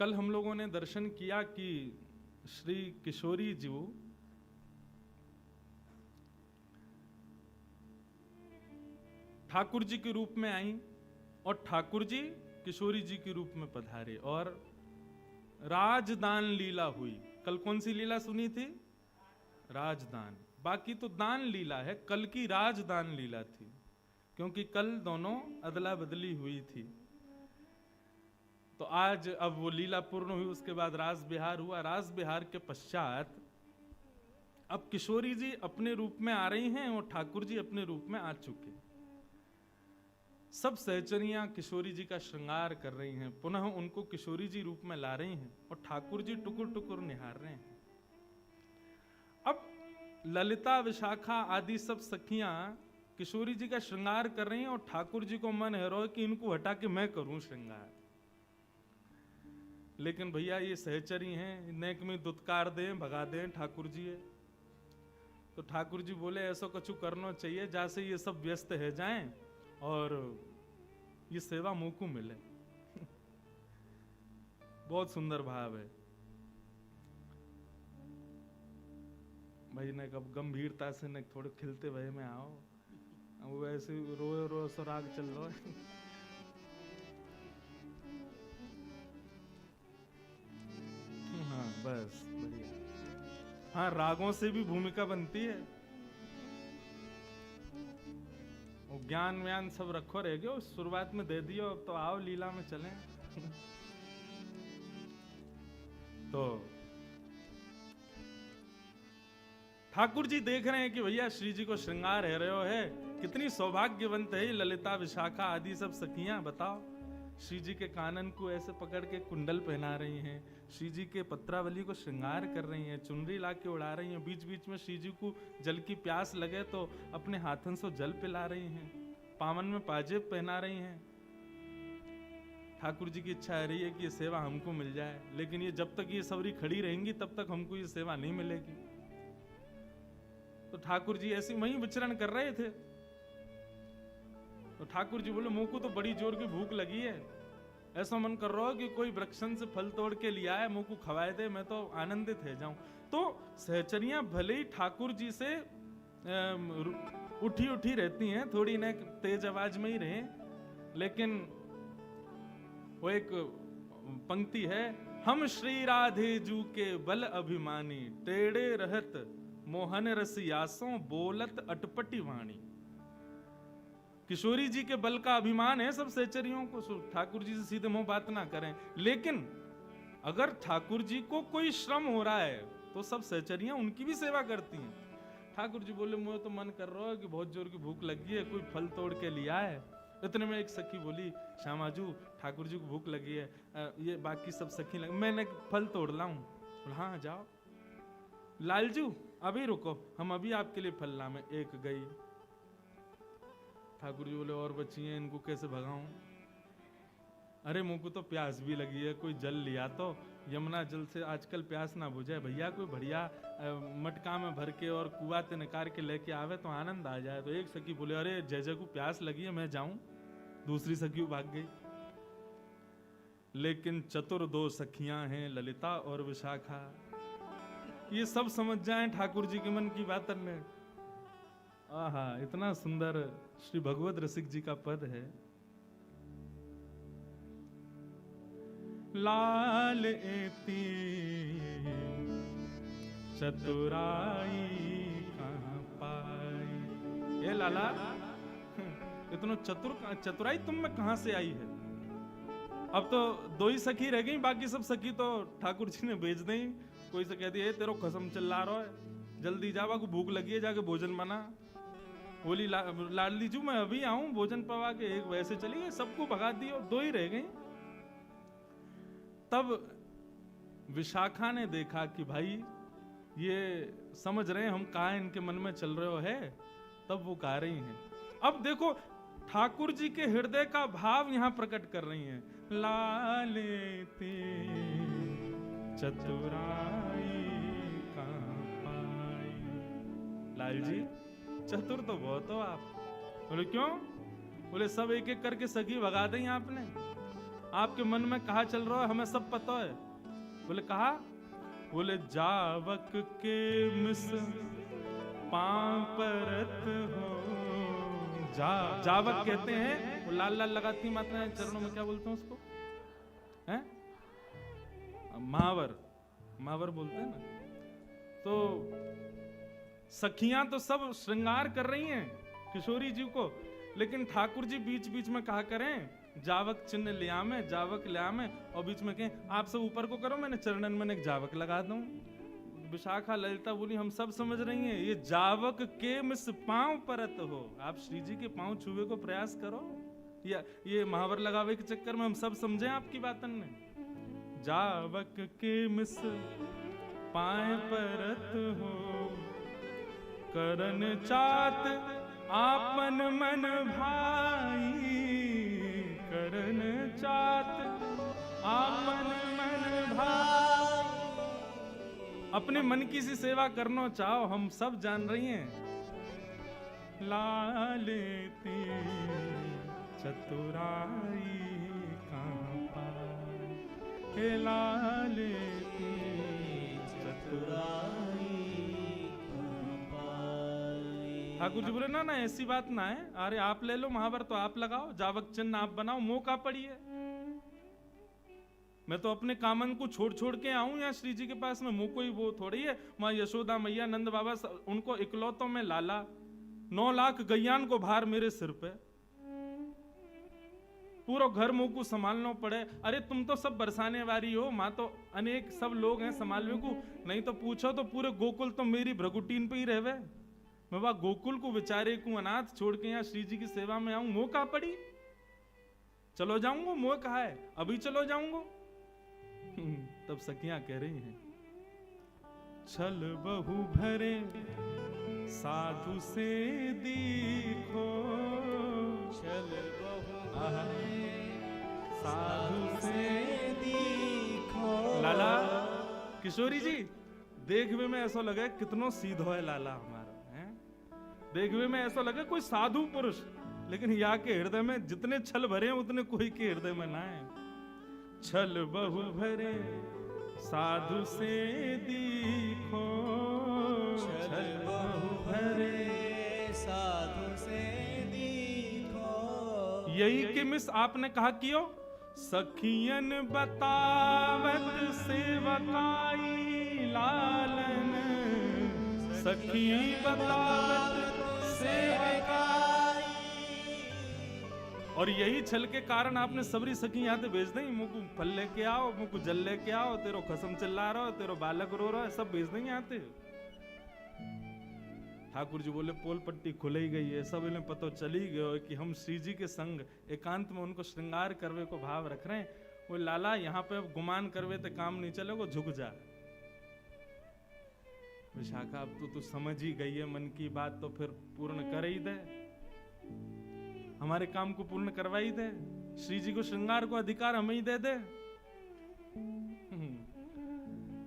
कल हम लोगों ने दर्शन किया कि श्री किशोरी जी ठाकुर जी के रूप में आई और ठाकुर जी किशोरी जी के रूप में पधारे और राजदान लीला हुई। कल कौन सी लीला सुनी थी? राजदान। बाकी तो दान लीला है, कल की राजदान लीला थी, क्योंकि कल दोनों अदला बदली हुई थी। तो आज अब वो लीला पूर्ण हुई, उसके बाद रास बिहार हुआ। रास बिहार के पश्चात अब किशोरी जी अपने रूप में आ रही हैं और ठाकुर जी अपने रूप में आ चुके। सब सहचरियां किशोरी जी का श्रृंगार कर रही हैं, पुनः उनको किशोरी जी रूप में ला रही हैं और ठाकुर जी टुकुर टुकुर निहार रहे हैं। अब ललिता विशाखा आदि सब सखियां किशोरी जी का श्रृंगार कर रही हैं और ठाकुर जी को मन है रो कि इनको हटा के मैं करूं श्रृंगार। लेकिन भैया ये सहचरी हैं, नेक में दुत्कार दें भगा दें ठाकुर जी है। तो ठाकुर जी बोले ऐसा कछु करना चाहिए जैसे ये सब व्यस्त है जाएं और ये सेवा मुंह को मिले। बहुत सुंदर भाव है भाई ने कब गंभीरता से न थोड़े खिलते भय में आओ, वो ऐसे रोए रो सुराग चल रहा है। हाँ बस बढ़िया। हाँ रागों से भी भूमिका बनती है। ज्ञान व्यान सब रखो रह गयो, शुरुआत में दे दियो, अब तो आओ लीला में चलें। तो ठाकुर जी देख रहे हैं कि भैया श्री जी को श्रृंगार है रहे है, कितनी सौभाग्यवंत है ललिता विशाखा आदि सब सखियां। बताओ श्री जी के कानन को ऐसे पकड़ के कुंडल पहना रही हैं, श्री जी के पत्रावली को श्रृंगार कर रही हैं, चुनरी ला के उड़ा रही हैं, बीच बीच में श्री जी को जल की प्यास लगे तो अपने हाथों से जल पिला रही हैं, पावन में पाजेब पहना रही हैं। ठाकुर जी की इच्छा है रही है कि ये सेवा हमको मिल जाए, लेकिन ये जब तक ये सबरी खड़ी रहेंगी तब तक हमको ये सेवा नहीं मिलेगी। तो ठाकुर जी ऐसे वहीं विचरण कर रहे थे। तो ठाकुर जी बोले मुंह को तो बड़ी जोर की भूख लगी है, ऐसा मन कर रहा हो कि कोई वृक्षन से फल तोड़ के लिया है मुंह को खवाए दे, मैं तो आनंदित है जाऊं। तो सहचरियां भले ही ठाकुर जी से उठी उठी रहती हैं, थोड़ी न तेज आवाज में ही रहे, लेकिन वो एक पंक्ति है, हम श्री राधे जू के बल अभिमानी, टेढ़े रहत मोहन रसियासों बोलत अटपटी वाणी। किशोरी जी के बल का अभिमान है सब सहचरियों को, ठाकुर जी से सीधे मुंह बात ना करें। लेकिन अगर ठाकुर जी को कोई श्रम हो रहा है तो सब सहचरियां उनकी भी सेवा करती हैं। ठाकुर जी बोले मुझे तो मन कर रहा है कि बहुत जोर की भूख लगी है, कोई फल तोड़ के लिया है। इतने में एक सखी बोली, श्यामाजू ठाकुर जी को भूख लगी है, ये बाकी सब सखी लगी, मैंने फल तोड़ लाऊं? हाँ जाओ। लालजू अभी रुको, हम अभी आपके लिए फल लाएं। एक गई। ठाकुर जी बोले और बच्ची हैं, इनको कैसे भगाऊं? अरे मुंह को तो प्यास भी लगी है, कोई जल लिया तो, यमुना जल से आजकल प्यास ना बुझे भैया, कोई बढ़िया मटका में भर के और कुआ ते निकाल के लेके आवे तो आनंद आ जाए। तो एक सखी बोले अरे जय जय को प्यास लगी है, मैं जाऊं? दूसरी सखी भाग गई। लेकिन चतुर दो सखियां हैं, ललिता और विशाखा, ये सब समझ जाएं ठाकुर जी के मन की बात में। आहा इतना सुंदर श्री भगवत रसिक जी का पद है, लाल एती चतुराई कहां पाई। ए लाला इतना चतुराई तुम में कहां से आई है? अब तो दो ही सखी रह गई, बाकी सब सखी तो ठाकुर जी ने भेज दी। कोई से कहती है तेरो खसम चिल्ला रहा है, जल्दी जावा को भूख लगी है, जाके भोजन बना। बोली लाडली जू मैं अभी आऊं भोजन पवा के, एक वैसे चली गई, सबको भगा दी और दो ही रह गई। तब विशाखा ने देखा कि भाई ये समझ रहे हैं हम कहा इनके मन में चल रहे हो है, तब वो गा रही हैं। अब देखो ठाकुर जी के हृदय का भाव यहां प्रकट कर रही हैं, लाले ते चतुराई कहां पाई। लाल जी चतुर तो बहुत हो आप। बोले क्यों? बोले सब एक एक करके सखी भगा दें आपने। आपके मन में कहा चल रहा है हमें सब पता है। बोले कहा? बोले जावक के मिस पांव परत हो। जावक कहते हैं वो लाल लाल लगाती माताएं चरणों में, क्या बोलते हैं उसको? हैं? महावर, महावर बोलते हैं ना। तो सखियां तो सब श्रृंगार कर रही हैं किशोरी जी को, लेकिन ठाकुर जी बीच बीच में कहा करें जावक चिन्ह लिया में, जावक लिया में, और बीच में कहें आप सब ऊपर को करो, मैंने चरणन में एक जावक लगा दूं। विशाखा ललिता बोली हम सब समझ रही हैं, ये जावक के मिस पांव परत हो। आप श्री जी के पांव छुए को प्रयास करो, या ये महावर लगावे के चक्कर में हम सब समझे आपकी बातन ने। जावक के मिस पांव परत हो, करन चात आपन मन भाई, करन चात आपन मन भाई। अपने मन की सी सेवा करना चाहो, हम सब जान रही हैं। लालेती चतुराई कहाँ पाई, हे लालेती चतुराई कहाँ पाई। ठाकुर जी बोले ना ना ऐसी बात ना है, अरे आप ले लो महावर तो आप लगाओ, जावक चिन्ह आप बनाओ, मौका पड़ी है। मैं तो अपने कामन को छोड़ छोड़ के आऊं यहाँ श्री जी के पास में, मुंह कोई वो थोड़ी है। माँ यशोदा मैया नंद बाबा उनको इकलौतों में लाला, 9 लाख गैयान को भार मेरे सिर पे, पूरा घर मुंह को संभालना पड़े। अरे तुम तो सब बरसाने वाली हो, माँ तो अनेक सब लोग हैं संभालने को, नहीं तो पूछो तो पूरे गोकुल तो मेरी भ्रगुटीन पे ही रहवे। मैं वह गोकुल को बेचारे को अनाथ छोड़ के यहाँ श्री जी की सेवा में आऊं, मोह कहा पड़ी? चलो जाऊंगा, मोह कहा है अभी चलो जाऊंगा। तब सखियां कह रही हैं छल बहु भरे साधु से दीखो, छल बहु भरे साधु से दीखो। लाला किशोरी जी देखने में ऐसा लगे कितनो सीधो है लाला हमारा है, देखने में ऐसा लगे कोई साधु पुरुष, लेकिन यहाँ के हृदय में जितने छल भरे हैं उतने कोई के हृदय में ना है। छल बहु भरे साधु से दीखो, छल बहु भरे साधु से दीखो। यही कि मिस आपने कहा कियो, सखियन बतावत सेवकाई लालन, सखी बतावत सेवकाई। और यही छल के कारण आपने सबरी सखी यहाँ से भेज दें, मुझको फल लेके आओ, मुझको जल लेके आओ, तेरो खसम चिल्ला रहा हो, तेरो बालक रो रहा है, सब भेज देंगे यहाँ से। ठाकुर जी बोले पोल पट्टी खुल ही गई है, सब इन्हें पता चल ही गया कि हम श्री जी के संग एकांत में उनको श्रृंगार करवे को भाव रख रहे हैं। वो लाला यहाँ पे अब गुमान करवे तो काम नहीं चलेगा, झुक जा। विशाखा अब तो तू समझ ही गई है मन की बात, तो फिर पूर्ण कर ही दे, हमारे काम को पूर्ण करवा ही दे, श्री जी को श्रृंगार को अधिकार हमें ही दे दे।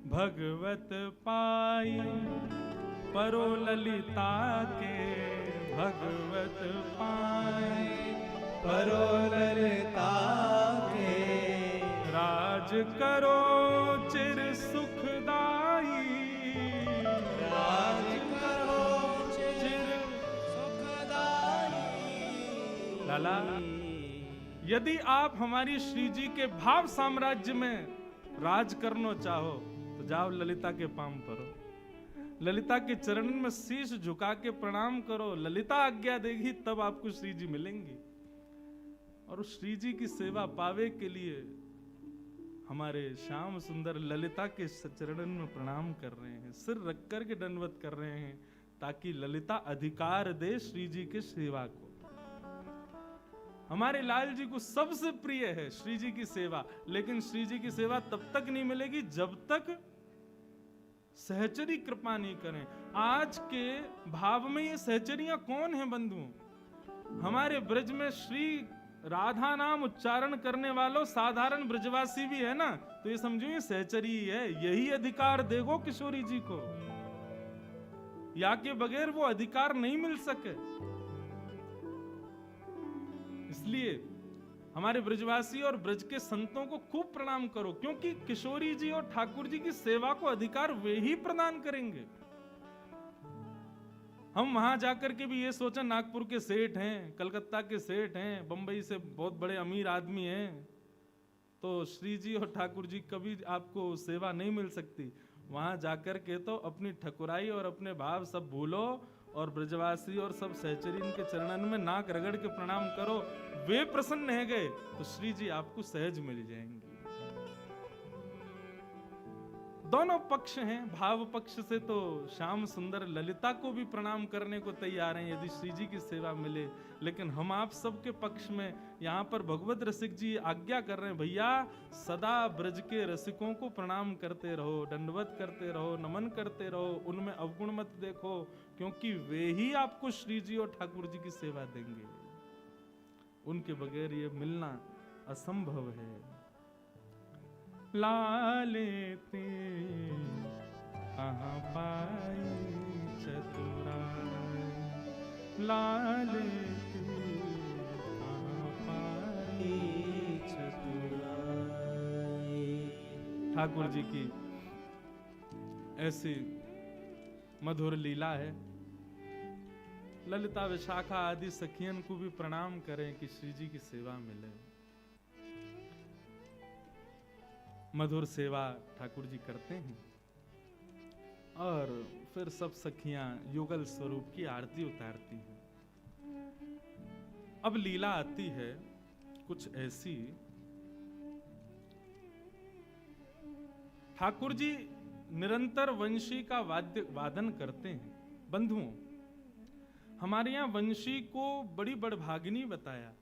भगवत पाई परो ललिता के, भगवत पाई परो ललिता के, राज करो चिर सुखदाई, राज करो चिर सुखदाई। लाला यदि आप हमारी श्री जी के भाव साम्राज्य में राज करना चाहो तो जाओ ललिता के पांव परो, ललिता के चरणन में शीश झुका के प्रणाम करो, ललिता आज्ञा देगी तब आपको श्री जी मिलेंगी। और उस श्री जी की सेवा पावे के लिए हमारे श्याम सुंदर ललिता के चरणन में प्रणाम कर रहे हैं, सिर रख कर के दंडवत कर रहे हैं, ताकि ललिता अधिकार दे श्री जी के सेवा को। हमारे लाल जी को सबसे प्रिय है श्री जी की सेवा, लेकिन श्री जी की सेवा तब तक नहीं मिलेगी जब तक सहचरी कृपा नहीं करें। आज के भाव में ये सहचरियां कौन हैं बंधुओं? हमारे ब्रज में श्री राधा नाम उच्चारण करने वालों साधारण ब्रजवासी भी है ना, तो ये समझो ये सहचरी है, यही अधिकार देगो किशोरी जी को, या के बगैर वो अधिकार नहीं मिल सके। इसलिए हमारे ब्रजवासी और ब्रज के संतों को खूब प्रणाम करो, क्योंकि किशोरी जी और ठाकुर जी की सेवा को अधिकार वे ही प्रदान करेंगे। हम वहां जाकर के भी ये सोचा नागपुर के सेठ हैं, कलकत्ता के सेठ हैं, बंबई से बहुत बड़े अमीर आदमी हैं, तो श्री जी और ठाकुर जी कभी आपको सेवा नहीं मिल सकती। वहां जाकर के तो अपनी ठकुराई और अपने भाव सब भूलो और ब्रजवासी और सब सहचरी के चरणन में नाक रगड़ के प्रणाम करो। वे प्रसन्न है गए तो श्री जी आपको सहज मिल जाएंगे। दोनों पक्ष हैं। भाव पक्ष से तो श्याम सुंदर ललिता को भी प्रणाम करने को तैयार हैं यदि श्री जी की सेवा मिले, लेकिन हम आप सबके पक्ष में यहाँ पर भगवत रसिक जी आज्ञा कर रहे हैं, भैया सदा ब्रज के रसिकों को प्रणाम करते रहो, दंडवत करते रहो, नमन करते रहो, उनमें अवगुण मत देखो, क्योंकि वे ही आपको श्री जी और ठाकुर जी की सेवा देंगे। उनके बगैर ये मिलना असंभव है। लाले ते कहाँ पाई चतुराई, लाले ते कहाँ पाई चतुराई। ठाकुर जी की ऐसी मधुर लीला है। ललिता विशाखा आदि सखियन को भी प्रणाम करें कि श्री जी की सेवा मिले। मधुर सेवा ठाकुर जी करते हैं और फिर सब सखियां युगल स्वरूप की आरती उतारती हैं। अब लीला आती है कुछ ऐसी, ठाकुर जी निरंतर वंशी का वादन करते हैं। बंधुओं, हमारे यहां वंशी को बड़ी बड़भागिनी बताया।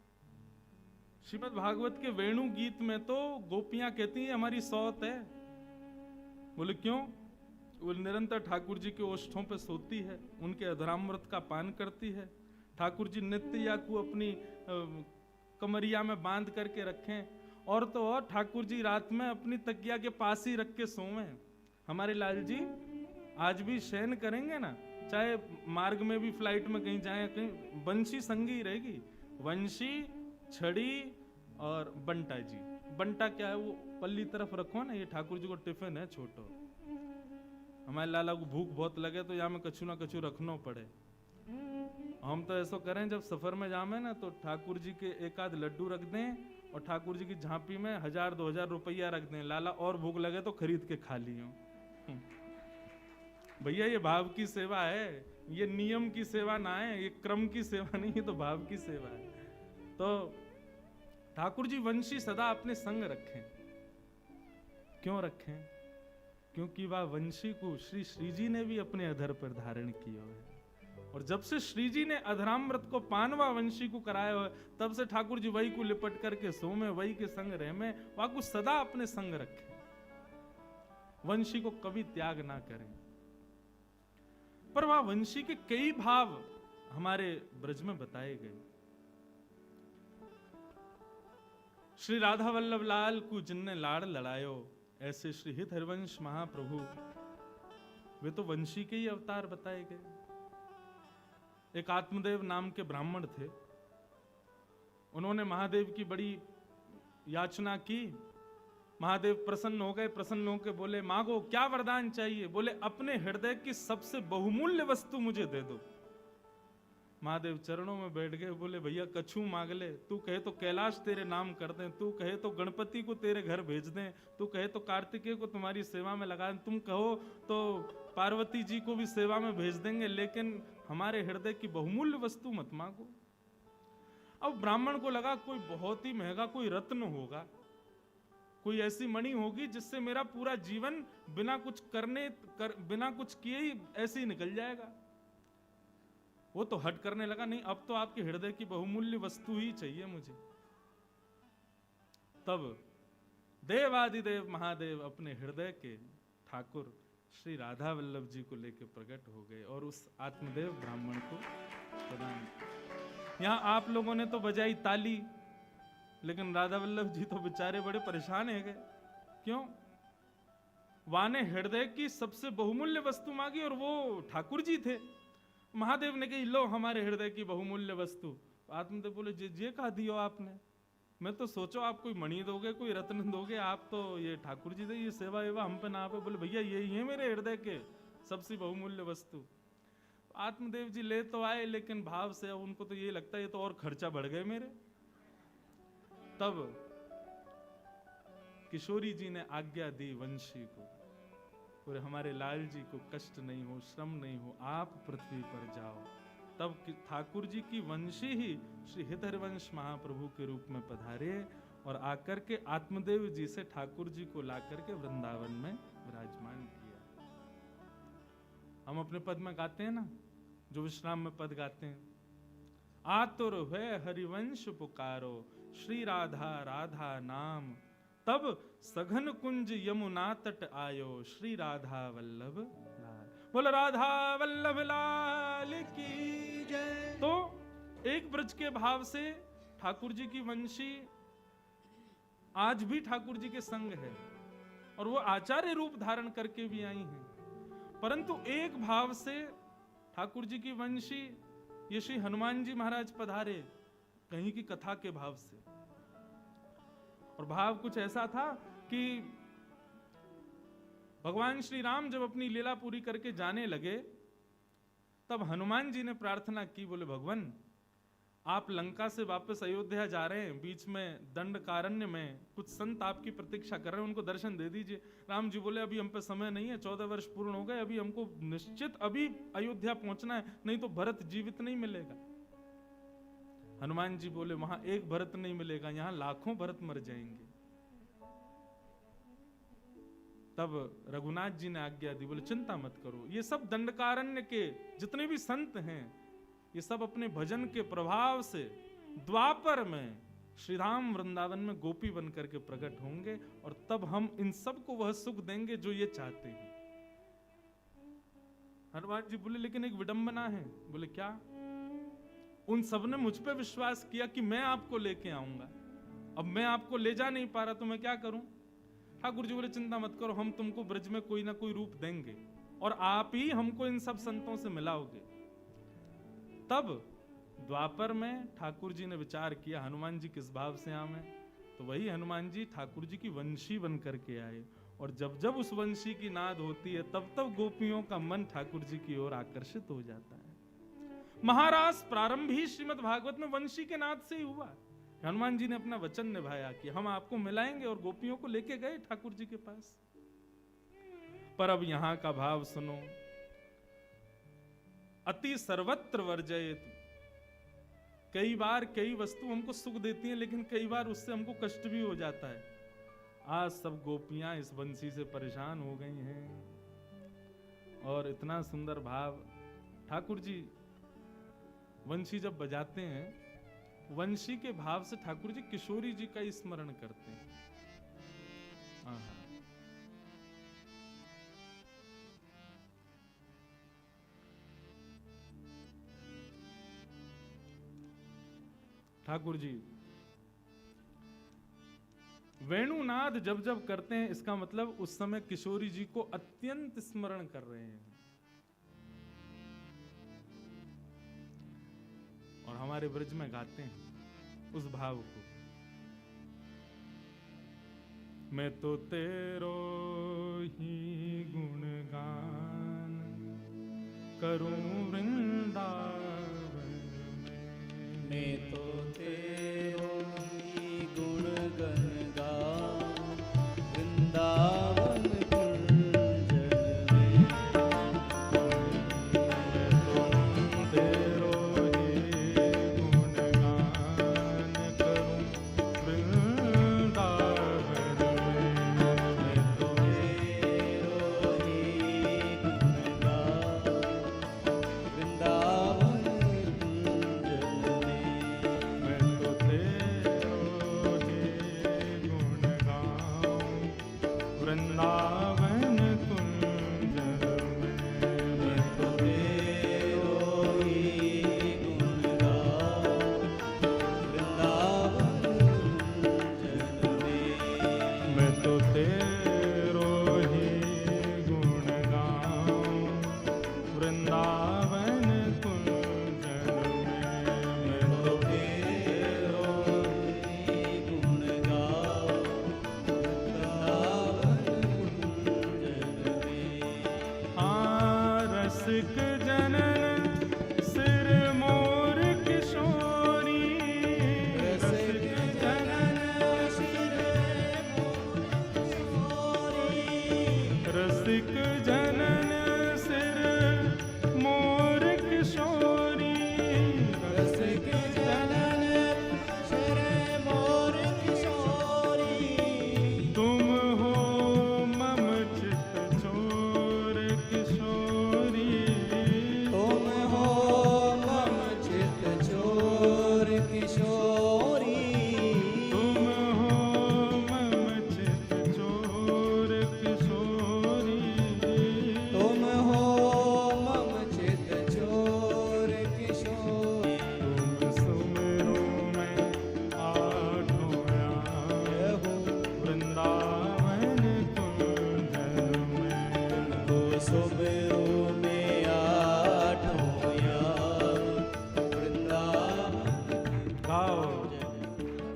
श्रीमद् भागवत के वेणु गीत में तो गोपियां कहती हैं हमारी सौत है। बोले क्यों? वो निरंतर ठाकुर जी के ओष्ठों पे सोती है, उनके अधरामृत का पान करती है। ठाकुर जी नित्य या को अपनी कमरिया में बांध करके रखें, और तो और ठाकुर जी रात में अपनी तकिया के पास ही रख के सोवें। हमारे लाल जी आज भी शयन करेंगे ना, चाहे मार्ग में भी फ्लाइट में कहीं जाए, कहीं वंशी संगी रहेगी। वंशी, छड़ी और बंटा जी। बंटा क्या है? वो पल्ली तरफ रखो ना, ये ठाकुर जी को टिफिन है छोटो। हमारे लाला को भूख बहुत लगे तो यहाँ में कछु ना कछु रखना पड़े। हम तो ऐसा करें जब सफर में जामे ना तो ठाकुर जी के एक आध लड्डू रख दें और ठाकुर जी की झांपी में 1000-2000 रुपया रख दें। लाला और भूख लगे तो खरीद के खा लियो। भैया ये भाव की सेवा है, ये नियम की सेवा ना है, ये क्रम की सेवा नहीं है, तो भाव की सेवा है। तो ठाकुर जी वंशी सदा अपने संग रखें। क्यों रखें? क्योंकि वह वंशी को श्री जी ने भी अपने अधर पर धारण किया है, और जब से श्री जी ने अधरामृत को पानवा वंशी को कराया है, तब से ठाकुर जी वही को लिपट करके सोमे, वही के संग रह में, वह को सदा अपने संग रखें। वंशी को कभी त्याग ना करें। पर वह वंशी के कई भाव हमारे ब्रज में बताए गए। श्री राधा वल्लभ लाल को जिनने लाड़ लड़ायो, ऐसे श्री हित हरिवंश महाप्रभु, वे तो वंशी के ही अवतार बताए गए। एक आत्मदेव नाम के ब्राह्मण थे, उन्होंने महादेव की बड़ी याचना की। महादेव प्रसन्न हो गए। प्रसन्न होकर बोले, मांगो क्या वरदान चाहिए? बोले अपने हृदय की सबसे बहुमूल्य वस्तु मुझे दे दो। महादेव चरणों में बैठ गए। बोले भैया कछु मांग ले, तू कहे तो कैलाश तेरे नाम कर दें, तू कहे तो गणपति को तेरे घर भेज दें, तू कहे तो कार्तिकेय को तुम्हारी सेवा में लगा दें, तुम कहो तो पार्वती जी को भी सेवा में भेज देंगे, लेकिन हमारे हृदय की बहुमूल्य वस्तु मत मांगो। अब ब्राह्मण को लगा कोई बहुत ही महंगा कोई रत्न होगा, कोई ऐसी मणि होगी जिससे मेरा पूरा जीवन बिना कुछ बिना कुछ किए ही ऐसे ही निकल जाएगा। वो तो हट करने लगा, नहीं अब तो आपके हृदय की बहुमूल्य वस्तु ही चाहिए मुझे। तब देवादिदेव महादेव अपने हृदय के ठाकुर श्री राधा वल्लभ जी को लेकर प्रकट हो गए और उस आत्मदेव ब्राह्मण को प्रदान। यहां आप लोगों ने तो बजाई ताली, लेकिन राधा वल्लभ जी तो बेचारे बड़े परेशान है गए। क्यों? वाने हृदय की सबसे बहुमूल्य वस्तु मांगी और वो ठाकुर जी थे। महादेव ने कही लो हमारे हृदय की बहुमूल्य वस्तु। आत्मदेव बोले जे कहा दियो आपने, मैं तो सोचो आप कोई मणि दोगे, कोई रत्न दोगे, आप तो ये ठाकुर जी दे, ये सेवा वेवा हम पे ना पे। बोले भैया यही है मेरे हृदय के सबसे बहुमूल्य वस्तु। आत्मदेव जी ले तो आए, लेकिन भाव से उनको तो ये लगता है ये तो और खर्चा बढ़ गए मेरे। तब किशोरी जी ने आज्ञा दी वंशी को, और हमारे लाल जी को कष्ट नहीं हो, श्रम नहीं हो, आप पृथ्वी पर जाओ। तब ठाकुर जी की वंशी ही श्री हितहरिवंश महाप्रभु के रूप में पधारे और आकर के आत्मदेव जी से ठाकुर जी को लाकर के वृंदावन में विराजमान किया। हम अपने पद में गाते हैं ना, जो विश्राम में पद गाते हैं, आतुर हुए हरिवंश पुकारो, श्री राधा राधा नाम, तब सघन कुंज यमुना तट आयो, श्री राधा वल्लभ लाल। बोल राधा वल्लभ लाल की जय। तो एक ब्रज के भाव से ठाकुर जी की वंशी आज भी ठाकुर जी के संग है, और वो आचार्य रूप धारण करके भी आई हैं। परंतु एक भाव से ठाकुर जी की वंशी ये श्री हनुमान जी महाराज पधारे, कहीं की कथा के भाव से। और भाव कुछ ऐसा था कि भगवान श्री राम जब अपनी लीला पूरी करके जाने लगे, तब हनुमान जी ने प्रार्थना की, बोले भगवान आप लंका से वापस अयोध्या जा रहे हैं, बीच में दंडकारण्य में कुछ संत आपकी प्रतीक्षा कर रहे हैं, उनको दर्शन दे दीजिए। राम जी बोले अभी हम पे समय नहीं है, 14 वर्ष पूर्ण हो गए, अभी हमको निश्चित अभी अयोध्या पहुंचना है, नहीं तो भरत जीवित नहीं मिलेगा। हनुमान जी बोले वहां एक भरत नहीं मिलेगा, यहां लाखों भरत मर जाएंगे। तब रघुनाथ जी ने आज्ञा दी, बोले चिंता मत करो, ये सब दंडकारण्य के जितने भी संत हैं, ये सब अपने भजन के प्रभाव से द्वापर में श्री राम वृंदावन में गोपी बनकर के प्रकट होंगे, और तब हम इन सब को वह सुख देंगे जो ये चाहते हैं। हनुमान जी बोले लेकिन एक विडंबना है। बोले क्या? उन सब ने मुझ पे विश्वास किया कि मैं आपको लेके आऊंगा, अब मैं आपको ले जा नहीं पा रहा तो मैं क्या करूं? ठाकुर जी बोले चिंता मत करो, हम तुमको ब्रज में कोई ना कोई रूप देंगे और आप ही हमको इन सब संतों से मिलाओगे। तब द्वापर में ठाकुर जी ने विचार किया हनुमान जी किस भाव से आवे, तो वही हनुमान जी ठाकुर जी की वंशी बन करके आए, और जब जब उस वंशी की नाद होती है तब तब गोपियों का मन ठाकुर जी की ओर आकर्षित हो जाता है। महाराज प्रारंभ ही श्रीमद् भागवत में वंशी के नाद से ही हुआ। हनुमान जी ने अपना वचन निभाया कि हम आपको मिलाएंगे, और गोपियों को लेके गए ठाकुर जी के पास। पर अब यहां का भाव सुनो, अति सर्वत्र वर्जयेत। कई बार कई वस्तु हमको सुख देती हैं, लेकिन कई बार उससे हमको कष्ट भी हो जाता है। आज सब गोपियां इस वंशी से परेशान हो गई हैं। और इतना सुंदर भाव, ठाकुर जी वंशी जब बजाते हैं, वंशी के भाव से ठाकुर जी किशोरी जी का स्मरण करते हैं। ठाकुर जी वेणुनाद जब जब करते हैं, इसका मतलब उस समय किशोरी जी को अत्यंत स्मरण कर रहे हैं। और हमारे ब्रज में गाते हैं उस भाव को, मैं तो तेरो ही गुणगान करूं वृंदावन में, मैं तो तेरो ही गुणगान वृंदावन सुमिरो में आठों याम वृंदावन गाओ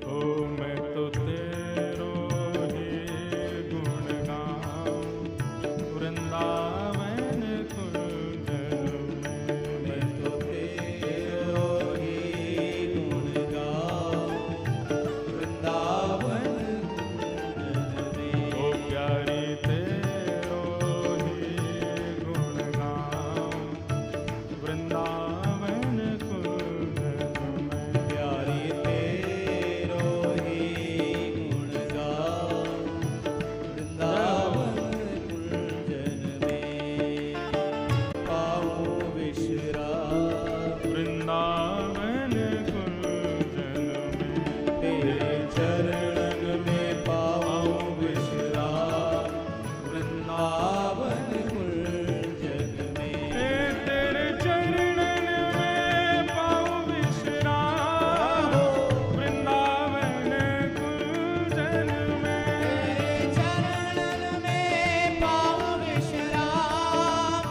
ओ मैं तो तेरो ही गुण गाऊं वृंदावन कुंज में। मैं तो तेरो ही गुण गाऊं वृंदावन कुंजन में। ओ प्यारी तेरो ही गुण गाऊं वृंदावन कुंज में। प्यारी तेरो ही गुण गाऊं वृंदावन कुंजन में। पाऊं विश्राम वृंदावन कुंजन में। तेरे चरणन में पाऊं विश्राम वृंदावन कुंजन में। तेरे चरणन में पाऊं विश्राम वृंदावन कुंजन में। तेरे चरणन में पाऊं विश्राम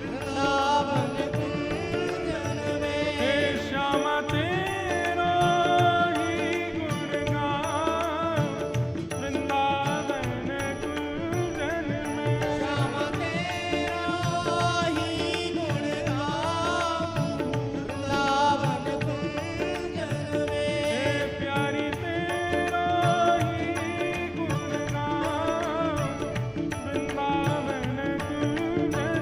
वृंदावन कुंजन में। हे श्यामा तेरो ही गुण गाऊं वृंदावन कुंजन में। श्यामा तेरा ही गुण गाऊं वृंदावन कुंजन में। हे प्यारी तेरो ही गुण गाऊं वृंदावन कुंजन में।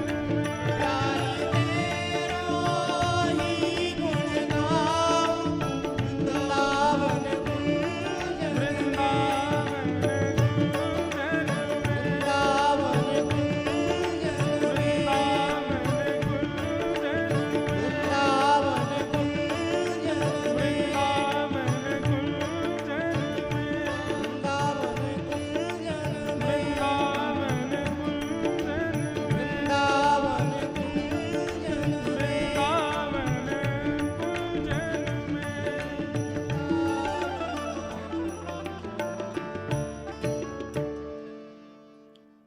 प्यारी तेरा ही गुण गाऊं वृंदावन कुंजन में। वृंदावन कुंजन में। वृंदावन कुंजन में। वृंदावन कुंजन में। वृंदावन कुंजन में। वृंदावन कुंजन में। वृंदावन कुंजन में। वृंदावन कुंजन में। वृंदावन कुंजन में।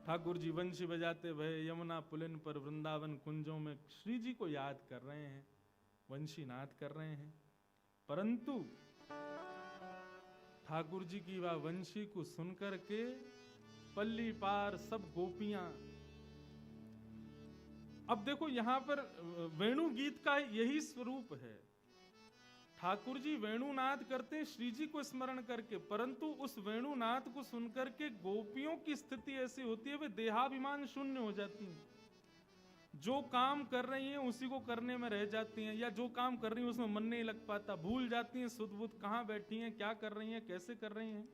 ठाकुर जी वंशी बजाते भय यमुना पुलिन पर वृंदावन कुंजों में श्री जी को याद कर रहे हैं, वंशी नाद कर रहे हैं। परंतु ठाकुर जी की वह वंशी को सुनकर के पल्ली पार सब गोपियां। अब देखो यहां पर वेणु गीत का यही स्वरूप है। ठाकुर जी वेणुनाद करते हैं श्री जी को स्मरण करके, परंतु उस वेणुनाद को सुनकर के गोपियों की स्थिति ऐसी होती है वे देहाभिमान शून्य हो जाती हैं। जो काम कर रही हैं उसी को करने में रह जाती हैं, या जो काम कर रही हैं उसमें मन नहीं लग पाता, भूल जाती हैं सुध बुध कहां बैठी हैं, क्या कर रही हैं, कैसे कर रही हैं।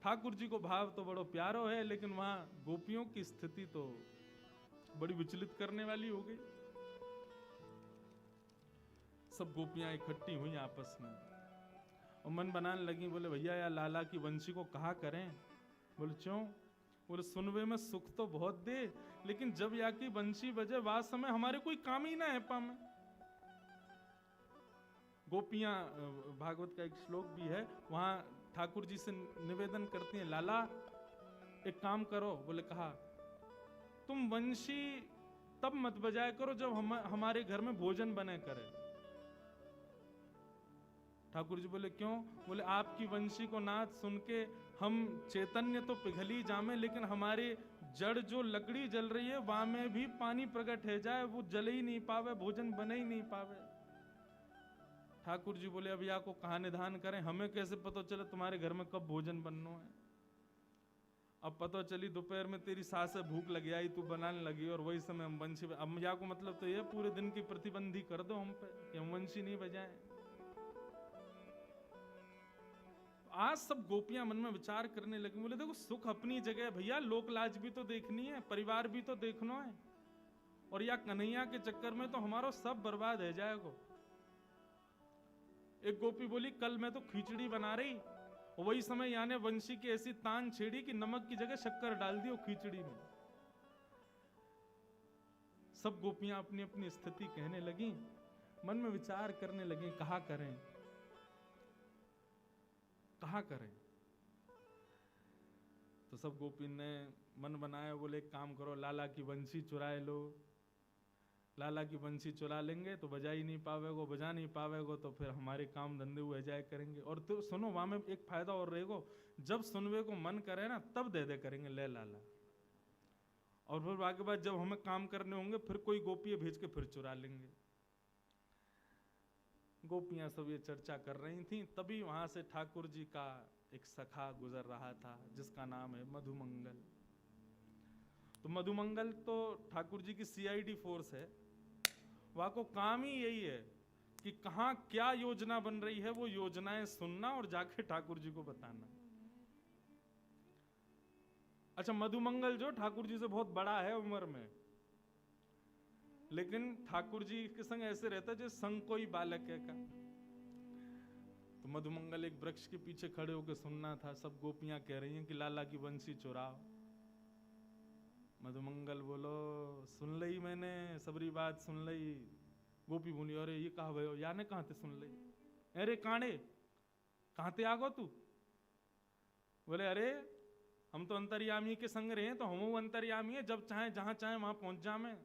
ठाकुर जी को भाव तो बड़ो प्यारो है, लेकिन वहां गोपियों की स्थिति तो बड़ी विचलित करने वाली हो गई। सब गोपियां इकट्ठी हुई आपस में और मन बनाने लगी, बोले भैया या लाला की वंशी को कहा करें। बोले क्यों? बोले सुनवे में सुख तो बहुत दे, लेकिन जब या की वंशी बजे वह समय हमारे कोई काम ही ना है पा में। गोपियां, भागवत का एक श्लोक भी है, वहां ठाकुर जी से निवेदन करती हैं, लाला एक काम करो। बोले कहा, तुम वंशी तब मत बजाया करो जब हमारे घर में भोजन बने करे। ठाकुर जी बोले क्यों? बोले आपकी वंशी को नाद सुन के हम चैतन्य तो पिघली जामे, लेकिन हमारे जड़ जो लकड़ी जल रही है वहां में भी पानी प्रकट है जाए, वो जल ही नहीं पावे, भोजन बने ही नहीं पावे। ठाकुर जी बोले अब या को कहा निधान करें, हमें कैसे पता चले तुम्हारे घर में कब भोजन बनना है। अब पता चली दोपहर में तेरी सास भूख लगी आई, तू बनाने लगी और वही समय हम वंशी। अब या को मतलब तो ये पूरे दिन की प्रतिबंधी कर दो हम पे कि हम वंशी नहीं बजाएं। आज सब गोपियां मन में विचार करने लगी, बोले देखो सुख अपनी जगह भैया, लोक लाज भी तो देखनी है, परिवार भी तो देखना है, और या कन्हैया के चक्कर में तो हमारा सब बर्बाद है जाएगा। एक गोपी बोली कल मैं तो खिचड़ी बना रही, और वही समय यानी वंशी की ऐसी तान छेड़ी कि नमक की जगह शक्कर डाल दी वो खिचड़ी में। सब गोपियां अपनी अपनी स्थिति कहने लगी, मन में विचार करने लगी कहा करें कहा करें। तो तो सब गोपी ने मन बनाया, बोले एक काम करो, लाला की बंसी चुराए लो। लाला की बंसी चुरा लेंगे तो बजा ही नहीं पावेगो, बजा नहीं पावेगो तो फिर हमारे काम धंधे हुए जाए करेंगे। और तो सुनो, वहां में एक फायदा और रहेगा, जब सुनवे को मन करे ना तब दे दे करेंगे, ले लाला। और फिर बाकी बात जब हमें काम करने होंगे फिर कोई गोपी भेज के फिर चुरा लेंगे। गोपियां सब ये चर्चा कर रही थी, तभी वहां से ठाकुर जी का एक सखा गुजर रहा था जिसका नाम है मधुमंगल। तो मधुमंगल तो ठाकुर जी की सीआईडी फोर्स है, वहां को काम ही यही है कि कहां क्या योजना बन रही है वो योजनाएं सुनना और जाके ठाकुर जी को बताना। अच्छा, मधुमंगल जो ठाकुर जी से बहुत बड़ा है उम्र में, लेकिन ठाकुर जी के संग ऐसे रहता है जैसे संग कोई बालक है का। तो मधुमंगल एक वृक्ष के पीछे खड़े होकर सुनना था, सब गोपियां कह रही हैं कि लाला की बंसी चुराओ। मधुमंगल बोलो, सुन लई मैंने, सबरी बात सुन लई। गोपी बोली, अरे ये कहा भयो, याने कहां थे सुन लई? अरे कांडे कहां थे आगो तू? बोले अरे हम तो अंतर्यामी के संग रहे, तो हम अंतर्यामी है, जब चाहे जहां चाहे वहां पहुंच जा मैं।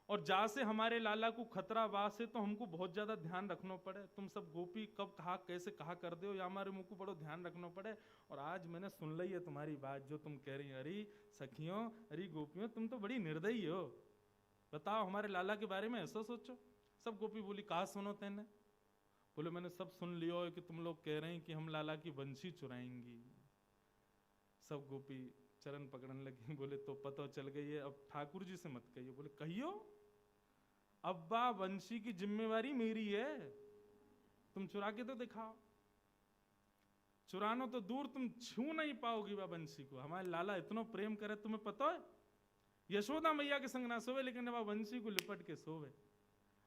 और जा से हमारे लाला को खतरा वास है तो हमको बहुत ज्यादा ध्यान रखना पड़े। तुम सब गोपी कब कहा कैसे कहा कर दो, या हमारे मुंह को बड़ो ध्यान रखना पड़े। और आज मैंने सुन ली है तुम्हारी बात जो तुम कह रही है। अरे सखियों, अरे गोपियों, तुम तो बड़ी निर्दयी हो, बताओ हमारे लाला के बारे में ऐसा सोचो। सब गोपी बोली, कहा सुनो तेने? बोले मैंने सब सुन लियो कि तुम लोग कह रहे हैं कि हम लाला की बंसी चुराएंगी। सब गोपी चरण पकड़ने लगी, बोले तो पता चल गई है, अब ठाकुर जी से मत कहियो। बोले कहियो, अब्बा बंसी की जिम्मेवारी मेरी है, तुम चुरा के तो दिखाओ। चुरानो तो दूर, तुम छू नहीं पाओगी वह बंसी को। हमारे लाला इतना प्रेम करे, तुम्हें पता है यशोदा मैया के संग ना सोवे, लेकिन वह बंसी को लिपट के सोवे,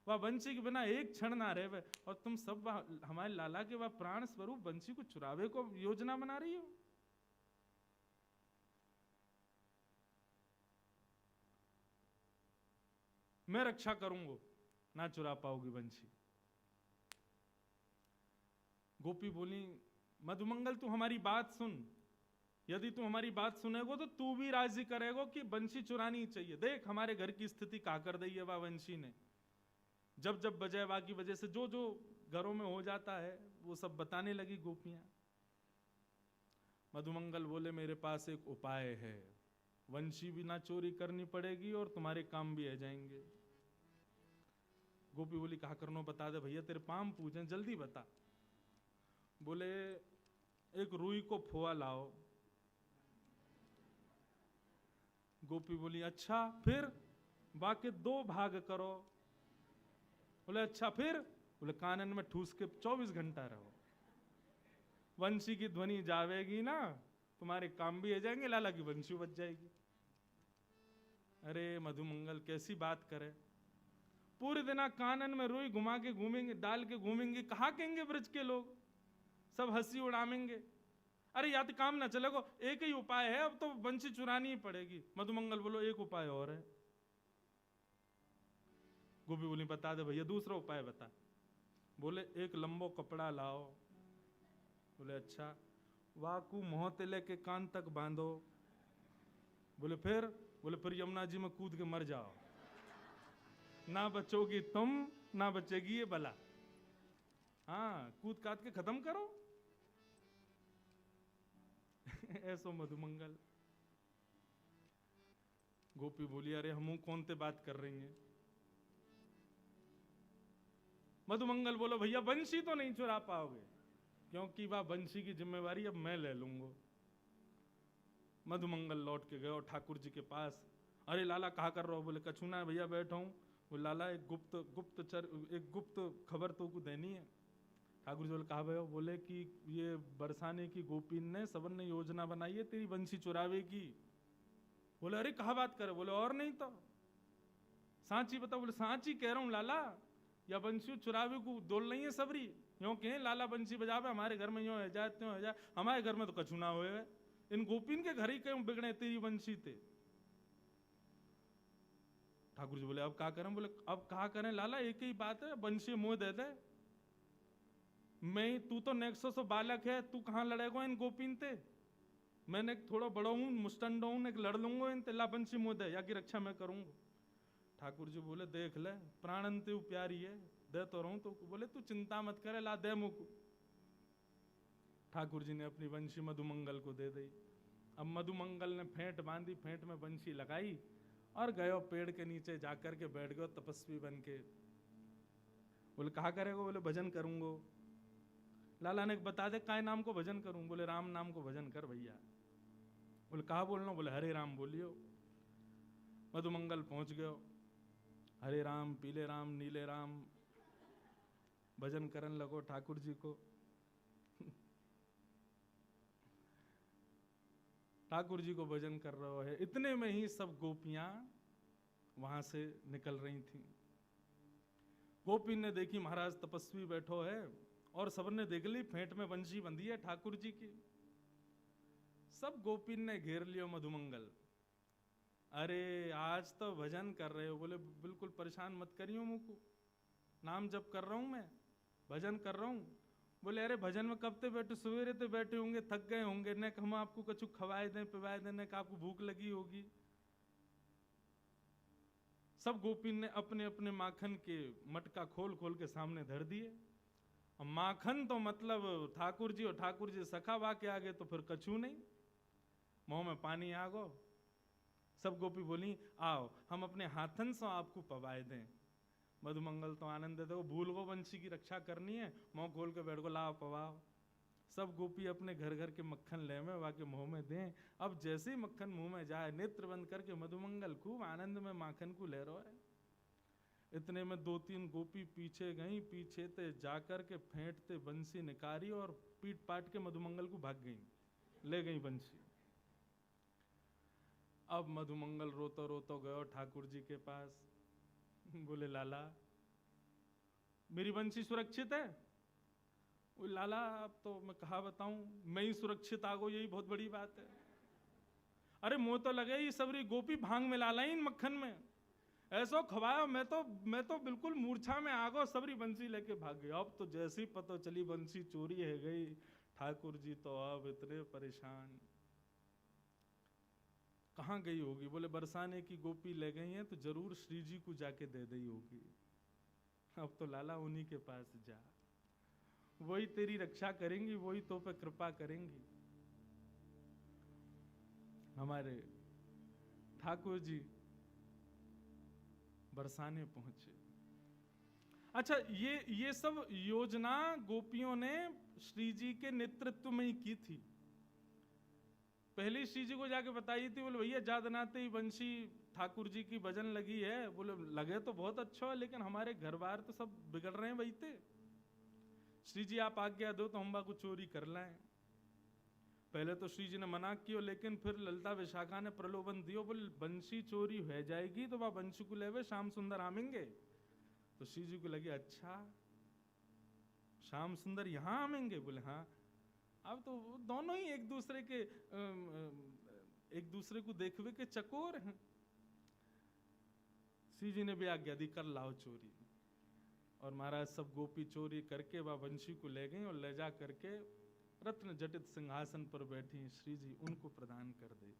वह बंसी के बिना एक क्षण ना रहे। और तुम सब हमारे लाला के वह प्राण स्वरूप बंसी को चुरावे को योजना बना रही हो। मैं रक्षा करूंगा, ना चुरा पाओगी बंसी। गोपी बोली, मधुमंगल तू हमारी बात सुन, यदि तू हमारी बात सुनेगो तो तू भी राजी करेगो कि बंसी चुरानी चाहिए। देख हमारे घर की स्थिति का कर दी है वह बंसी ने, जब जब बजाय वा की वजह से जो जो घरों में हो जाता है वो सब बताने लगी गोपियां। मधुमंगल बोले, मेरे पास एक उपाय है, वंशी भी ना चोरी करनी पड़ेगी और तुम्हारे काम भी आ जाएंगे। गोपी बोली, कहा करनो बता दे भैया, तेरे पाम पूछे, जल्दी बता। बोले एक रुई को फोआ लाओ। गोपी बोली, अच्छा फिर? बाकी 2 भाग करो। बोले अच्छा फिर? बोले कानन में ठूस के 24 घंटा रहो, वंशी की ध्वनि जावेगी ना, तुम्हारे काम भी आ जाएंगे, लाला की वंशी बच जाएगी। अरे मधुमंगल कैसी बात करे, पूरे दिन कानन में रुई घुमा के घूमेंगे, डाल के घूमेंगे, कहा कहेंगे ब्रज के लोग, सब हंसी उड़ामेंगे। अरे या तो काम ना चलेगो, एक ही उपाय है, अब तो बंसी चुरानी ही पड़ेगी। मधुमंगल बोलो एक उपाय और है। गोपी बोली, बता दे भैया, दूसरा उपाय बता। बोले एक लंबो कपड़ा लाओ। बोले अच्छा, वाकू मोहतले के कान तक बांधो। बोले फिर? बोले फिर यमुना जी में कूद के मर जाओ, ना बचोगी तुम ना बचेगी ये बला। हाँ, कूद काट के खत्म करो। ऐसो मधुमंगल। गोपी बोली, अरे हम कौन ते बात कर रही हैं? मधुमंगल बोलो, भैया बंसी तो नहीं चुरा पाओगे, क्योंकि वह बंसी की जिम्मेवारी अब मैं ले लूंगा। मधुमंगल लौट के गए और ठाकुर जी के पास, अरे लाला कहा कर रहे हो? बोले कछु ना भैया, बैठा हूं। वो लाला एक गुप्त खबर तो को देनी है। ठाकुर जी बोले कहा भयो? बोले कि ये बरसाने की गोपी ने सबन ने योजना बनाई है तेरी बंसी चुरावे की। बोले अरे कहा बात करे? बोले और नहीं तो सांची बता। बोले सांची कह रहा हूं लाला, या बंसी चुरावे को दोल नहीं है सबरी, यूं कहें लाला बंसी बजावे, हमारे घर में यूं है जाए त्यों है जाए, हमारे घर में तो कछु ना हुए, इन गोपीन के घर ही क्यों बिगड़े तेरी बंसी थे। ठाकुर जी बोले अब क्या करें? बोले अब कहा करें लाला, एक ही बात है, बंसी मुंह दे दे। मैं तू तो नेक्सो बालक है, तू कहां लड़ेगा इन गोपीन थे? मैंने एक थोड़ा बड़ा हूं, मुस्टंड हूं, एक लड़ लूंगा इन तेला बंशी मोदे या की रक्षा मैं करूंगा। ठाकुर जी बोले देख ले, प्राण अंत्य प्यारी है, दे तो रहूं तो। बोले तू चिंता मत करे, ला दे मुझको। ठाकुर जी ने अपनी बंशी मधुमंगल को दे दी। अब मधुमंगल ने फेंट बांधी, फेंट में बंशी लगाई और गयो पेड़ के नीचे जाकर के बैठ गयो तपस्वी बन के। बोले कहा करेगा? बोले भजन करूंगो। लाला ने बता दे काय नाम को भजन करूं? बोले राम नाम को भजन कर भैया। बोले कहा बोलना? बोले हरे राम बोलियो। मधुमंगल पहुंच गयो, हरे राम, पीले राम, नीले राम भजन करन लगो ठाकुर जी को। ठाकुर जी को भजन कर रहा है, इतने में ही सब गोपियां वहां से निकल रही थी। गोपी ने देखी महाराज तपस्वी बैठो है और सबने देख ली फेंट में बंशी बंधी है ठाकुर जी की। सब गोपी ने घेर लियो मधुमंगल। अरे आज तो भजन कर रहे हो? बोले बिल्कुल परेशान मत करियो मुझको, नाम जप कर रहा हूं मैं, भजन कर रहा हूं। बोले अरे भजन में कब ते बैठे? सवेरे ते बैठे होंगे, थक गए होंगे, न हम आपको कछु खवाए दें पिवाए दें, न आपको भूख लगी होगी। सब गोपी ने अपने अपने माखन के मटका खोल खोल के सामने धर दिए। अब माखन तो मतलब ठाकुर जी और ठाकुर जी सखा बा के आगे तो फिर कछु नहीं, मुंह में पानी आ गो। सब गोपी बोली आओ हम अपने हाथन से आपको पवाए दें। मधुमंगल तो आनंद देते, वो भूल गो बंशी की रक्षा करनी है, मुंह खोल के बैठ गो, लाओ पवाओ। सब गोपी अपने घर घर के मक्खन ले में वाके मुंह में दें। अब जैसे ही मक्खन मुंह में जाए, नेत्र बंद करके मधुमंगल खूब आनंद में माखन को ले रहा है। इतने में 2-3 गोपी पीछे गई, पीछे ते जाकर के फेंटते बंसी निकारी और पीट पाट के मधुमंगल को भाग गई, ले गई बंसी। अब मधुमंगल रोतो रोतो गयो ठाकुर जी के पास। बोले लाला मेरी बंसी सुरक्षित है? वो लाला अब तो मैं कहा बताऊं, मैं ही सुरक्षित आ गो, यही बहुत बड़ी बात है। अरे मुंह तो लगे ही सबरी गोपी भांग में लाला इन मक्खन में, ऐसो खवाया मैं तो बिल्कुल मूर्छा में आ गो, सबरी बंसी लेके भाग गई। अब तो जैसी पता चली बंसी चोरी है गई, ठाकुर जी तो अब इतने परेशान। कहाँ गई होगी? बोले बरसाने की गोपी ले गई हैं, तो जरूर श्री जी को जाके दे दी होगी। अब तो लाला उन्हीं के पास जा, वही तेरी रक्षा करेंगी, वही तो पे कृपा करेंगी। हमारे ठाकुर जी बरसाने पहुंचे। अच्छा, ये सब योजना गोपियों ने श्री जी के नेतृत्व में ही की थी। पहले श्री जी को जाके बताई थी, बोले भैया जादनाते ही बंशी ठाकुर जी की भजन लगी है। बोले लगे तो बहुत अच्छा है, लेकिन हमारे घर बार तो सब बिगड़ रहे हैं बैठे। श्री जी आप आज्ञा दो तो हम बा को चोरी कर लाएं। पहले तो श्री जी ने मना किया, लेकिन फिर ललिता विशाखा ने प्रलोभन दियो, बोले बंशी चोरी हो जाएगी तो वह बंशी को लेवे श्याम सुंदर आमेंगे। तो श्री जी को लगे अच्छा श्याम सुंदर यहाँ आमेंगे? बोले हाँ। अब तो दोनों ही एक दूसरे को देखवे के चकोर हैं। श्री जी ने भी आज्ञा दी कर लाओ चोरी। और महाराज सब गोपी चोरी करके वह वंशी को ले गई और ले जा करके रत्न जटित सिंहासन पर बैठी श्री जी उनको प्रदान कर दे।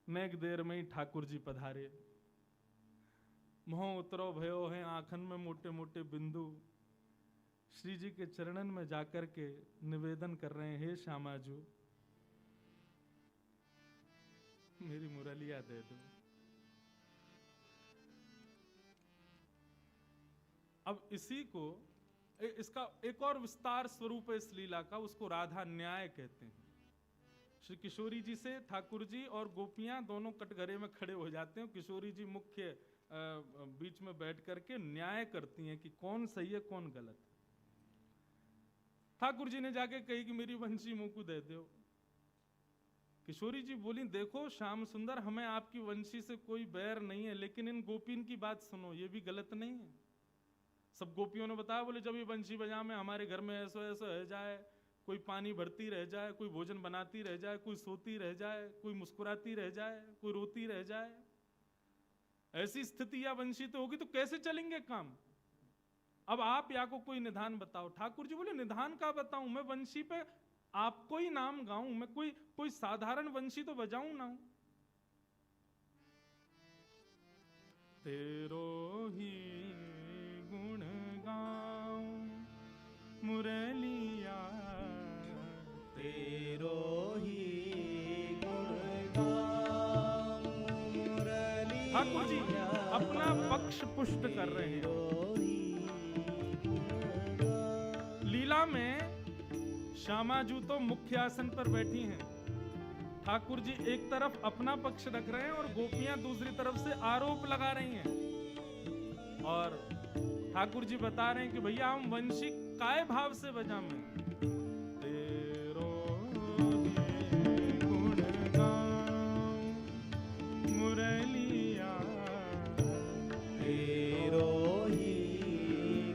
नेक देर में ही ठाकुर जी पधारे। मोह उतरो भयो है आंखन में मोटे मोटे बिंदु। श्री जी के चरणन में जाकर के निवेदन कर रहे हैं, हे श्यामाजू मेरी मुरलिया दे दो। अब इसी को इसका एक और विस्तार स्वरूप है इस लीला का, उसको राधा न्याय कहते हैं। श्री किशोरी जी से ठाकुर जी और गोपियां दोनों कटघरे में खड़े हो जाते हैं। किशोरी जी मुख्य बीच में बैठ करके न्याय करती हैं कि कौन सही है कौन गलत। ठाकुर जी ने जाके कही कि मेरी वंशी मुंह को दे दो। किशोरी जी बोली देखो श्याम सुंदर, हमें आपकी वंशी से कोई बैर नहीं है, लेकिन इन गोपीन की बात सुनो, ये भी गलत नहीं है। सब गोपियों ने बताया, बोले जब ये बंशी बजा में हमारे घर में ऐसा ऐसा रह जाए, कोई पानी भरती रह जाए, कोई भोजन बनाती रह जाए, कोई सोती रह जाए, कोई मुस्कुराती रह जाए, कोई रोती रह जाए, ऐसी स्थिति या वंशी तो होगी तो कैसे चलेंगे काम। अब आप या को कोई निधान बताओ। ठाकुर जी बोले निधान का बताऊं, मैं वंशी पे आपको ही नाम गाऊं, मैं कोई कोई साधारण वंशी तो बजाऊं ना। तेरो ही गुण गाऊं मुरलिया, तेरो ही गुण गाऊं मुरलिया। ठाकुर जी अपना पक्ष पुष्ट कर रहे हैं। लीला में श्यामाजू तो मुख्य आसन पर बैठी हैं, ठाकुर जी एक तरफ अपना पक्ष रख रहे हैं और गोपियां दूसरी तरफ से आरोप लगा रही हैं। और ठाकुर जी बता रहे हैं कि भैया हम वंशी काय भाव से बजाएं। तेरो ही गुण गाऊं मुरलिया, तेरो ही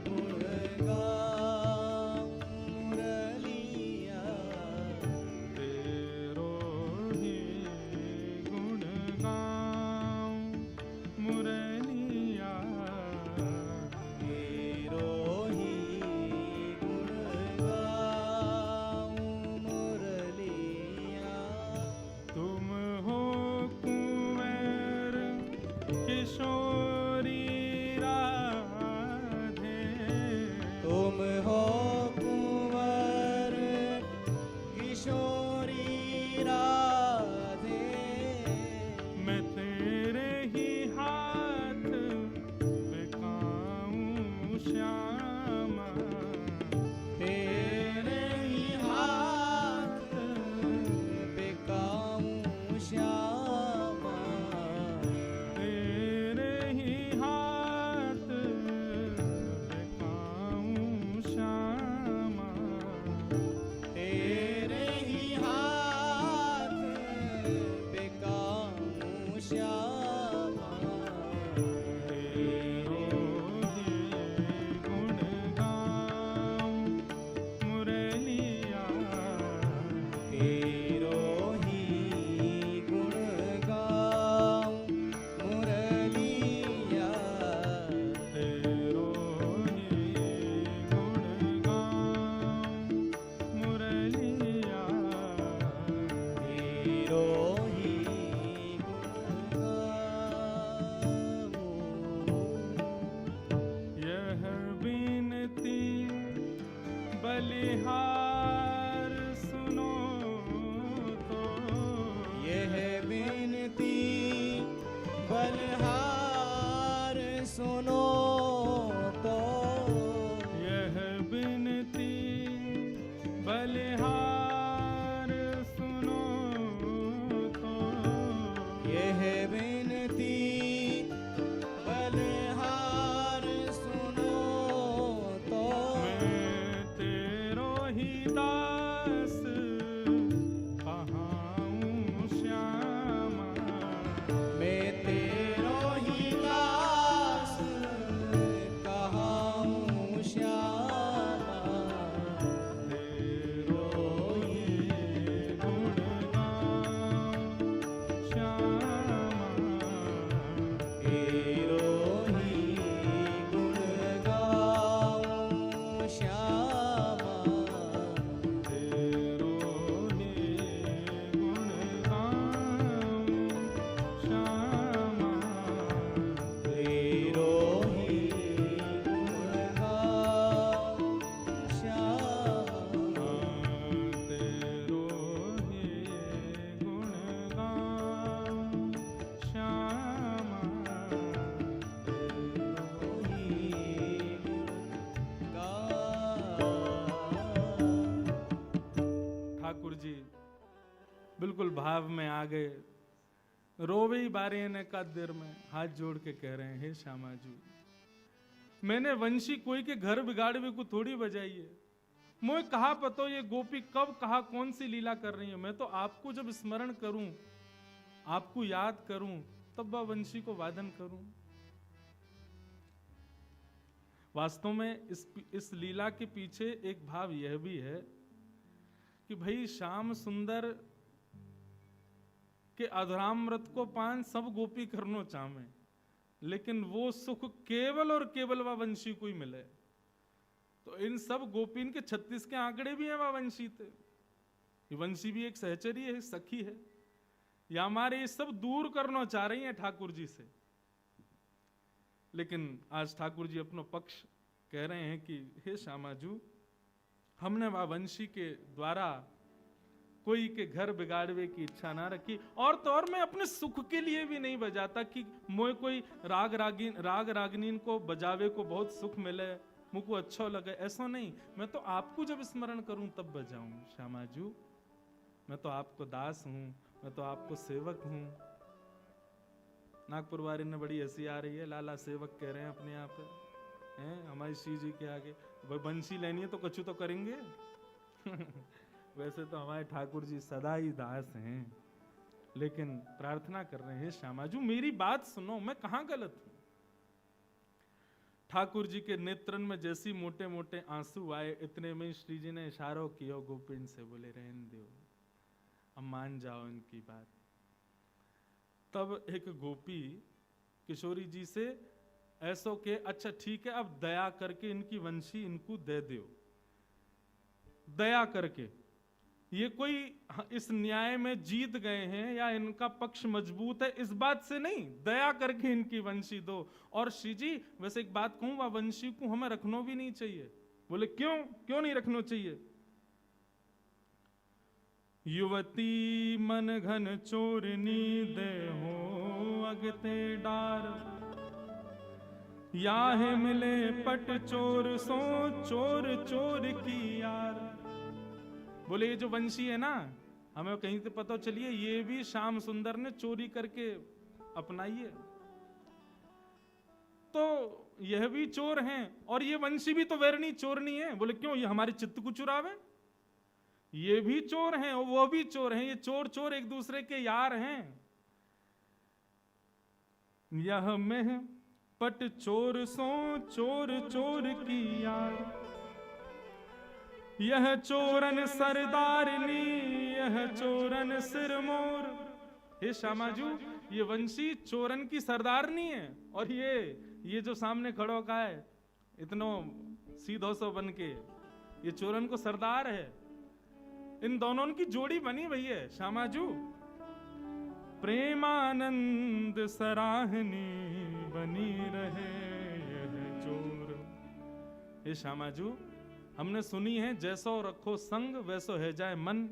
गुण गाऊं मुरलिया। तेरो ही गुण गाऊं मुरलिया, तेरो ही गुण गाऊं मुरलिया। तुम हो कुंवर किशोरी राधे, तुम हो कुंवर किशोरी राधे। मैं तेरे ही हाथ बिकाऊं श्यामा, तेरे ही हाथ बिकाऊं श्यामा। तेरे ही हाथ बिकाऊं श्यामा, तेरे ही हाथ बिकाऊं श्यामा। तेरो ही गुण गाऊं मुरलिया, तेरो ही गुण गाऊं मुरलिया। तेरो ही गुण गाऊं मुरलिया, तेरो ही गुण गाऊं। यह बिनती बलिहार सुनो तो, यह बिनती बलहार सुनो तो। यह बिनती बलिहार सुनो तो, यह बिनती बलहार सुनो तो। मैं तेरो ही दास कहाऊं श्यामा, मैं तेरो ही दास कहाऊं श्यामा। तेरो ही गुण गाऊं श्यामा, तेरो ही गुण गाऊं श्यामा। तेरो ही गुण गाऊं श्यामा, तेरो ही गुण गाऊं श्यामा। तेरो ही गुण गाऊं श्यामा, ठाकुर जी बिल्कुल भाव में आ गए, रोवे ही बारे ने का देर में हाथ जोड़ के कह रहे हैं, हे श्यामा जी मैंने वंशी कोई के घर बिगाड़ भी को थोड़ी बजाई है। मोए कहा पतो ये गोपी कब कहा कौन सी लीला कर रही है। मैं तो आपको जब स्मरण करूं, आपको याद करूं, तब वह वंशी को वादन करूं। वास्तव में इस लीला के पीछे एक भाव यह भी है कि भाई श्याम सुंदर के अधरामृत को पान सब गोपी करनो चाहे, लेकिन वो सुख केवल और केवल वह वंशी को ही मिले। तो इन सब गोपीन के 36 के आंकड़े भी हैं वह वंशी थे। ये वंशी भी एक सहचरी है, सखी है, या हमारे ये सब दूर करना चाह रही हैं ठाकुर जी से। लेकिन आज ठाकुर जी अपना पक्ष कह रहे हैं कि हे श्यामाजू, हमने वह वंशी के द्वारा कोई के घर बिगाड़वे की इच्छा ना रखी, और तो और मैं अपने सुख के लिए भी नहीं बजाता कि मोए कोई राग रागनीन को बजावे को बहुत सुख मिले, मुझको अच्छा लगे, ऐसा नहीं। मैं तो आपको जब स्मरण करूं तब बजाऊं। श्यामाजू, मैं तो आपको दास हूं, मैं तो आपको सेवक हूं। नागपुर वारी ने बड़ी हंसी आ रही है, लाला सेवक कह रहे हैं अपने आप हैं हमारी श्री जी के आगे। भाई बंसी लेनी है तो कछु तो करेंगे। वैसे तो हमारे ठाकुर जी सदा ही दास हैं, लेकिन प्रार्थना कर रहे हैं श्यामाजू मेरी बात सुनो, मैं कहां गलत हूं। ठाकुर जी के नेत्रन में जैसी मोटे मोटे आंसू आए, इतने में श्री जी ने इशारा किया गोपिन से, बोले रहने दो, अब मान जाओ इनकी बात। तब एक गोपी किशोरी जी से ऐसो के, अच्छा ठीक है, अब दया करके इनकी वंशी इनको दे दो, दया करके। ये कोई इस न्याय में जीत गए हैं या इनका पक्ष मजबूत है, इस बात से नहीं, दया करके इनकी वंशी दो। और श्री जी वैसे एक बात कहूं, वह वंशी को हमें रखना भी नहीं चाहिए। बोले क्यों, क्यों नहीं रखना चाहिए? युवती मन घन चोरनी दे हो अगते डार, याहे मिले पट चोर सो चोर चोर की यार। बोले ये जो वंशी है ना, हमें कहीं से पता चलिए ये भी श्याम सुंदर ने चोरी करके अपनाई है, तो यह भी चोर हैं और ये वंशी भी तो वैरणी चोरनी है। बोले क्यों, ये हमारे चित्त को चुरावे? ये भी चोर हैं और वो भी चोर हैं, ये चोर चोर एक दूसरे के यार हैं। यह में पट चोर सो चोर चोर की यार, यह चोरन सरदारनी यह चोरन सिरमोर। हे श्यामाजू, ये वंशी चोरन की सरदारनी है, और ये जो सामने खड़ो का है इतनो सीधो सो बन के, ये चोरन को सरदार है। इन दोनों की जोड़ी बनी हुई है श्यामाजू। प्रेमानंद सराहनी बनी रहे यह चोर। हे श्यामाजू, हमने सुनी है जैसो रखो संग वैसो है जाए मन।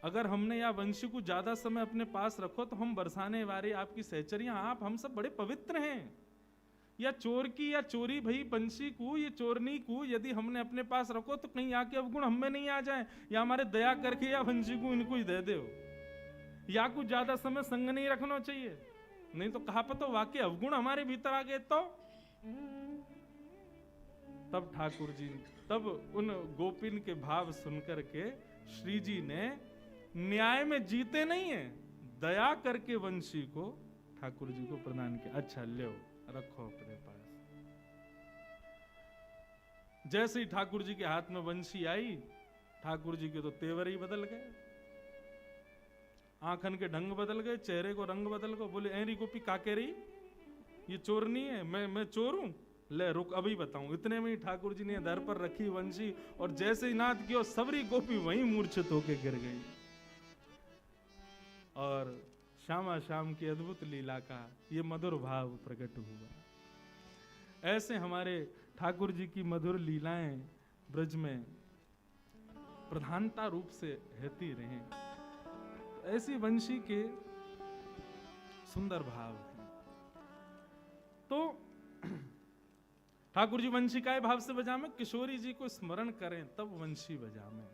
अगर हमने या वंशी को ज्यादा समय अपने पास रखो तो हम बरसाने वाले आपकी सहचरियां, आप हम सब बड़े पवित्र हैं। या चोर की या चोरी भई वंशी को, ये चोरनी को यदि हमने अपने पास रखो तो कहीं आके अवगुण हम में नहीं आ जाए, या हमारे दया करके या वंशी को इनको ही दे दो। या कुछ ज्यादा समय संग नहीं रखना चाहिए, नहीं तो कहा पता वाकई अवगुण हमारे भीतर आ गए तो। तब ठाकुर जी, तब उन गोपिन के भाव सुनकर के श्री जी ने न्याय में जीते नहीं है, दया करके वंशी को ठाकुर जी को प्रदान किया। अच्छा लो रखो अपने पास। जैसे ही ठाकुर जी के हाथ में वंशी आई, ठाकुर जी के तो तेवर ही बदल गए, आंखन के ढंग बदल गए, चेहरे को रंग बदल गए। बोले ऐरी गोपी का कह रही, ये चोरनी है, मैं चोर हूं? ले रुक अभी बताऊं। इतने में ही ठाकुर जी ने दर पर रखी वंशी और जैसे ही नाद किया, सबरी गोपी वहीं मूर्छित होके गिर गई। और श्यामा श्याम की अद्भुत लीला का ये मधुर भाव प्रकट हुआ। ऐसे हमारे ठाकुर जी की मधुर लीलाएं ब्रज में प्रधानता रूप से रहती रहे। ऐसी वंशी के सुंदर भाव हैं। तो ठाकुर जी वंशी काय भाव से बजा में, किशोरी जी को स्मरण करें तब वंशी बजा में।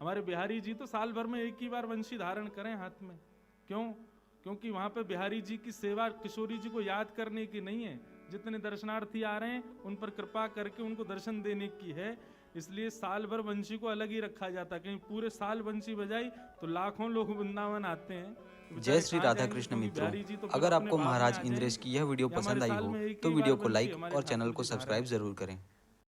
हमारे बिहारी जी तो साल भर में एक ही बार वंशी धारण करें हाथ में। क्यों? क्योंकि वहां पे बिहारी जी की सेवा किशोरी जी को याद करने की नहीं है, जितने दर्शनार्थी आ रहे हैं उन पर कृपा करके उनको दर्शन देने की है। इसलिए साल भर वंशी को अलग ही रखा जाता है। कहीं पूरे साल वंशी बजाई तो लाखों लोग वृंदावन आते हैं। जय श्री राधा कृष्ण मित्रों, अगर आपको महाराज इंद्रेश की यह वीडियो पसंद आई हो तो वीडियो को लाइक और चैनल को सब्सक्राइब जरूर करें।